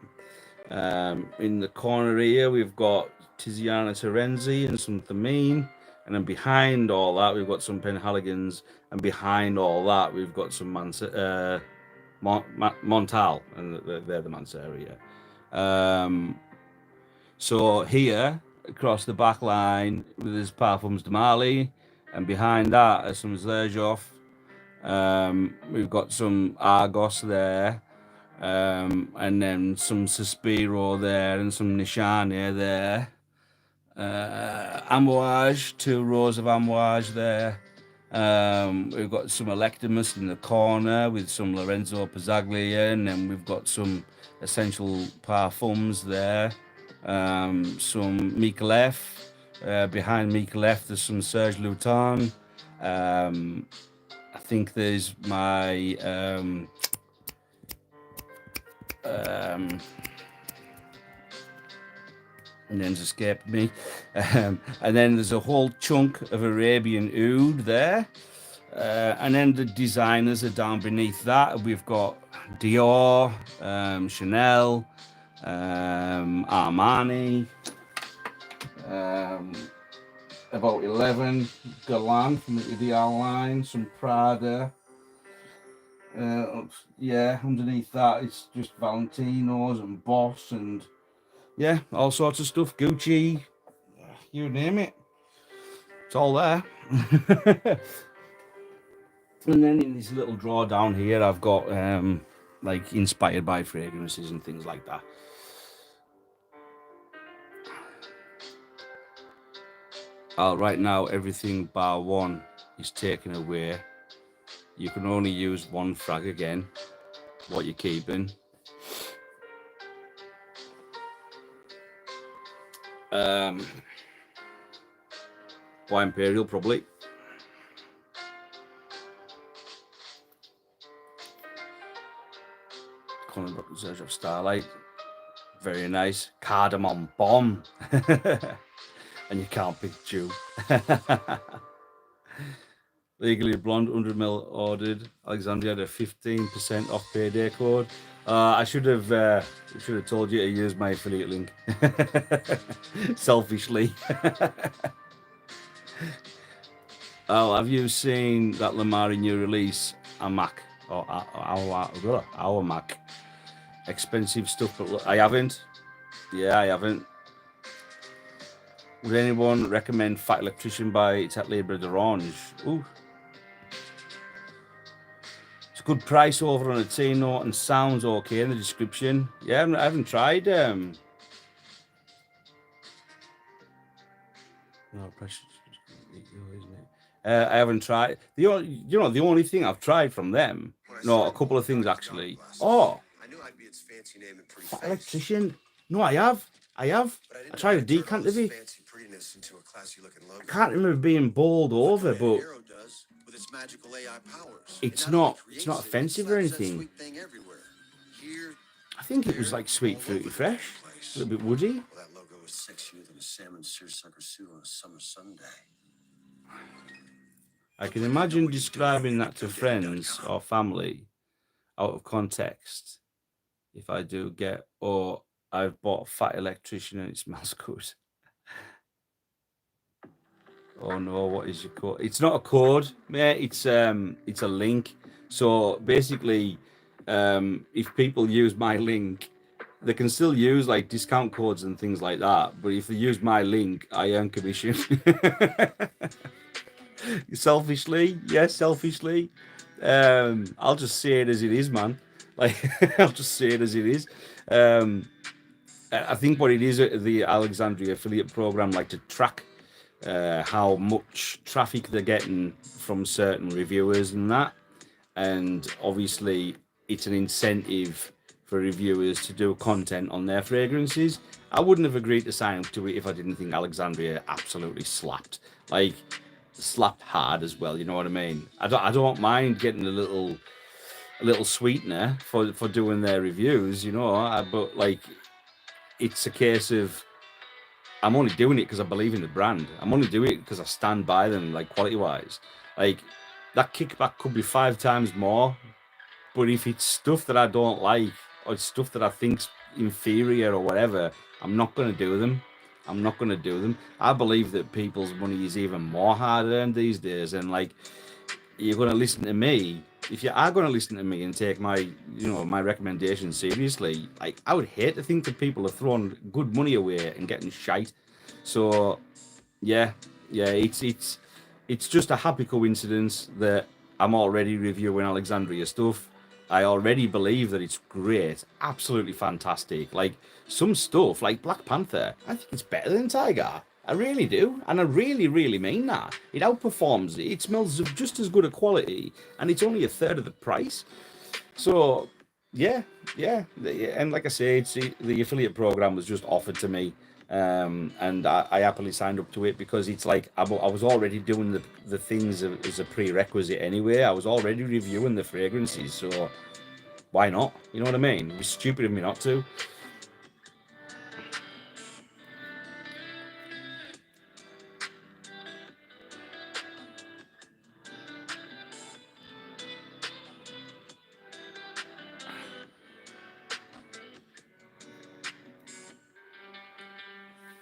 In the corner here, we've got Tiziana Terenzi and some Thameen. And then behind all that, we've got some Penhaligans. And behind all that, we've got some Montal. And they're the Mansera, yeah. So here, across the back line, there's Parfums de Mali. And behind that are some Zlerjov. We've got some Argos there. And then some Suspiro there and some Nishane there. Amouage, 2 rows of Amouage there. We've got some Electimus in the corner with some Lorenzo Pizzaglia, and then we've got some Essential Parfums there. Some Michelef. Behind Michelef, there's some Serge Luton. I think there's my names escaped me. And then there's a whole chunk of Arabian Oud there. And then the designers are down beneath that. We've got Dior, Chanel, Armani, about 11 Galan from the Ideal line, some Prada. Yeah, underneath that it's just Valentino's and Boss and yeah, all sorts of stuff. Gucci, you name it. It's all there. And then in this little drawer down here, I've got like inspired by fragrances and things like that. Right now, everything bar one is taken away. You can only use one frag again. What you're keeping. Why Imperial, probably. Coming back to Surge of Starlight. Very nice. Cardamom Bomb. And you can't pick Jew. Legally Blonde, 100ml ordered. Alexandria had a 15% off payday code. I should have told you to use my affiliate link. Selfishly. Oh, have you seen that Lamari new release, AMAC or our Mac? Expensive stuff, but I haven't. Yeah, I haven't. Would anyone recommend Fat Electrician by Tat Libre d'Orange? Ooh. It's a good price over on a T-Note and sounds okay in the description. Yeah, I haven't tried. No, precious, isn't it? I haven't tried. The only thing I've tried from them. No, a couple of things actually. Oh, fat electrician. No, I have. I have. I tried a decant of it. I can't remember being bowled over, but it's not. It's not offensive or anything. I think it was like sweet, fruity, fresh, a little bit woody. Well, that logo was sexier than a salmon seersucker suit on a summer Sunday. I can imagine describing that to friends or family out of context. If I do get, or I've bought a fat electrician and it smells good. Oh no, what is your code? It's not a code, mate. It's a link. So basically, if people use my link, they can still use like discount codes and things like that. But if they use my link, I earn commission. Selfishly, yes, selfishly. I'll just say it as it is, man. Like I'll just say it as it is. I think what it is, the Alexandria affiliate program, like to track how much traffic they're getting from certain reviewers and that. And obviously, it's an incentive for reviewers to do content on their fragrances. I wouldn't have agreed to sign up to it if I didn't think Alexandria absolutely slapped. Like, slapped hard as well, you know what I mean? I don't mind getting a little sweetener for doing their reviews, you know, but like it's a case of I'm only doing it because I believe in the brand. I'm only doing it because I stand by them, like quality wise. Like that kickback could be 5 times more, but if it's stuff that I don't like or it's stuff that I think's inferior or whatever, I'm not going to do them. I'm not going to do them. I believe that people's money is even more hard earned these days, and like you're going to listen to me. If you are going to listen to me and take my, my recommendations seriously, like I would hate to think that people are throwing good money away and getting shite. So, yeah, it's just a happy coincidence that I'm already reviewing Alexandria stuff. I already believe that it's great, absolutely fantastic. Like some stuff, like Black Panther, I think it's better than Tiger. I really do, and I really, really mean that. It outperforms it. It smells of just as good a quality, and it's only a third of the price. So, yeah. And like I say, the affiliate program was just offered to me, and I happily signed up to it because it's like I was already doing the things as a prerequisite anyway. I was already reviewing the fragrances, so why not? You know what I mean? It'd be stupid of me not to.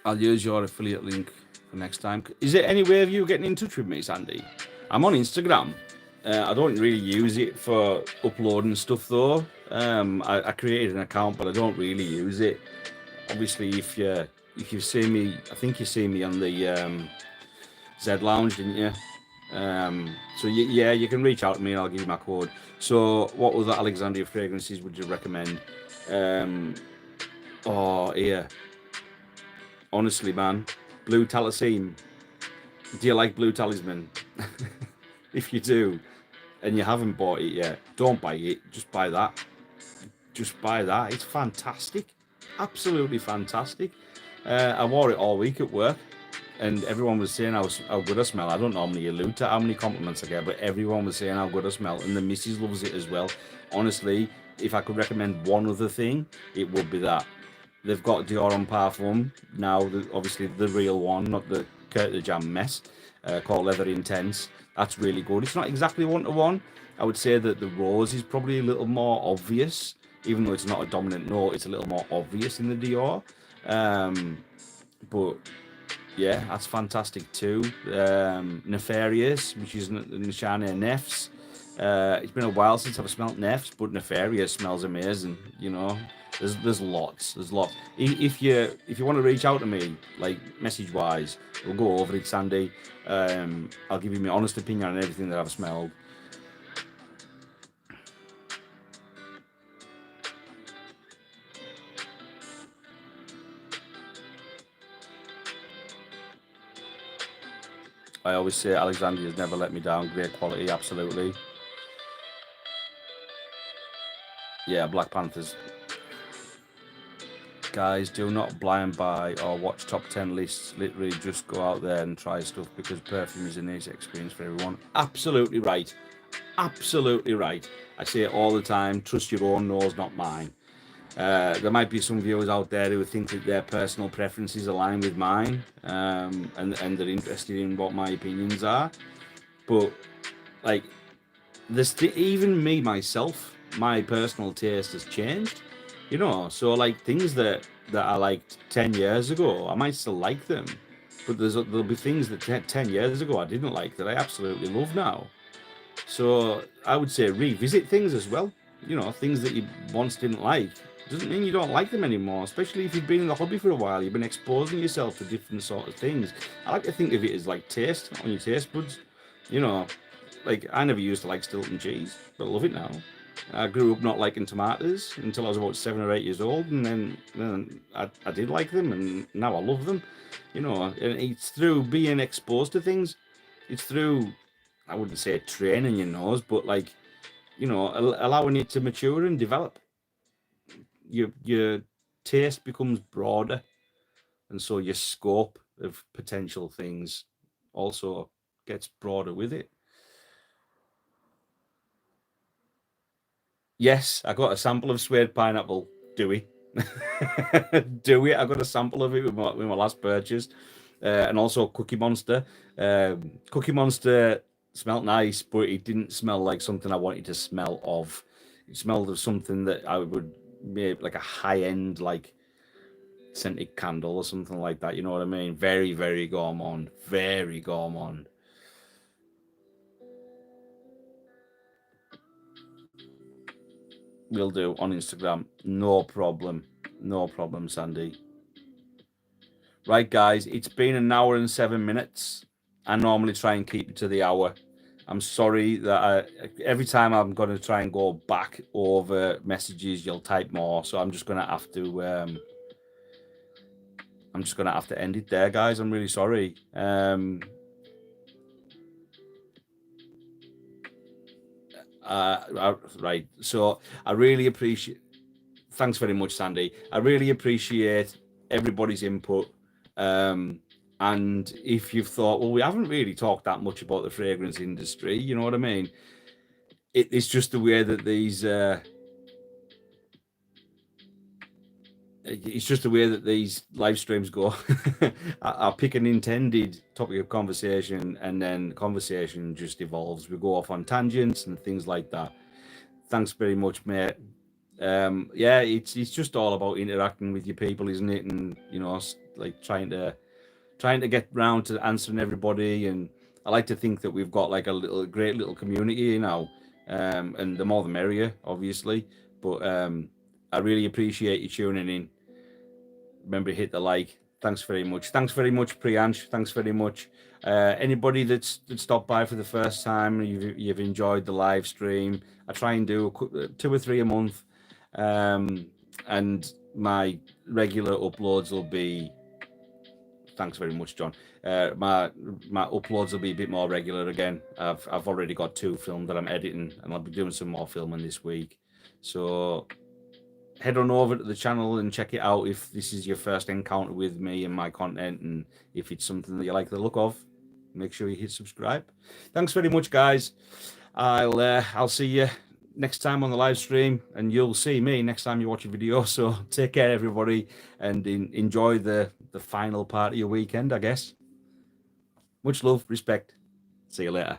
I'll use your affiliate link for next time. Is there any way of you getting in touch with me, Sandy? I'm on Instagram. I don't really use it for uploading stuff though. I created an account, but I don't really use it. Obviously, if you see me, I think you see me on the Z Lounge, didn't you? So yeah, you can reach out to me and I'll give you my code. So, what other Alexandria fragrances would you recommend? Oh, yeah. Honestly, man, Blue Talisman. Do you like Blue Talisman? If you do, and you haven't bought it yet, don't buy it. Just buy that. Just buy that. It's fantastic. Absolutely fantastic. I wore it all week at work, and everyone was saying how good I smell. I don't normally allude to how many compliments I get, but everyone was saying how good I smell, and the missus loves it as well. Honestly, if I could recommend one other thing, it would be that. They've got Dior on Parfum now, obviously the real one, not the Kurt the Jam mess, called Leather Intense. That's really good. It's not exactly one to one. I would say that the rose is probably a little more obvious, even though it's not a dominant note. It's a little more obvious in the Dior. But yeah, that's fantastic too. Nefarious, which is Nishane Nefs. It's been a while since I've smelt Nefs, but Nefarious smells amazing. You know, there's lots. There's lots. If you want to reach out to me, like message wise, we'll go over it, Sandy. I'll give you my honest opinion on everything that I've smelled. I always say Alexandria's never let me down. Great quality, absolutely. Yeah, Black Panthers. Guys, do not blind buy or watch top 10 lists. Literally just go out there and try stuff, because perfume is a nice experience for everyone. Absolutely right. Absolutely right. I say it all the time. Trust your own nose, not mine. There might be some viewers out there who think that their personal preferences align with mine, and they're interested in what my opinions are. But like, even me myself, my personal taste has changed. So like things that I liked 10 years ago, I might still like them, but there'll be things that 10 years ago I didn't like that I absolutely love now. So I would say revisit things as well. Things that you once didn't like doesn't mean you don't like them anymore, especially if you've been in the hobby for a while. You've been exposing yourself to different sort of things. I like to think of it as like taste on your taste buds. You know, like I never used to like Stilton cheese, but I love it now. I grew up not liking tomatoes until I was about 7 or 8 years old, and then I did like them, and now I love them. And it's through being exposed to things. It's through, I wouldn't say training your nose, but like, allowing it to mature and develop. Your taste becomes broader, and so your scope of potential things also gets broader with it. Yes, I got a sample of suede pineapple. Dewey. Dewey. I got a sample of it with my last purchase. And also Cookie Monster. Cookie Monster smelled nice, but it didn't smell like something I wanted to smell of. It smelled of something that I would make like a high-end, like scented candle or something like that. You know what I mean? Very, very gourmand. Very gourmand. Will do on Instagram. No problem. No problem, Sandy. Right, guys, it's been an hour and 7 minutes. I normally try and keep it to the hour. I'm sorry that every time I'm going to try and go back over messages, you'll type more. So I'm just going to have to. I'm just going to have to end it there, guys. I'm really sorry. Right. So I really appreciate. Thanks very much, Sandy. I really appreciate everybody's input. And if you've thought, well, we haven't really talked that much about the fragrance industry, you know what I mean? It's just the way that these. It's just the way that these live streams go. I pick an intended topic of conversation, and then conversation just evolves. We go off on tangents and things like that. Thanks very much, mate. Yeah, it's just all about interacting with your people, isn't it? And like trying to get round to answering everybody. And I like to think that we've got like a great little community now, and the more the merrier, obviously. But I really appreciate you tuning in. Remember to hit the like. Thanks very much. Thanks very much, Priyansh. Thanks very much. Anybody that stopped by for the first time, you've enjoyed the live stream. I try and do 2 or 3 a month, and my regular uploads will be. Thanks very much, John. My uploads will be a bit more regular again. I've already got 2 filmed that I'm editing, and I'll be doing some more filming this week. So head on over to the channel and check it out if this is your first encounter with me and my content, and if it's something that you like the look of, make sure you hit subscribe. Thanks very much, guys. I'll see you next time on the live stream, and you'll see me next time you watch a video. So take care, everybody, and enjoy the final part of your weekend, I guess. Much love, respect. See you later.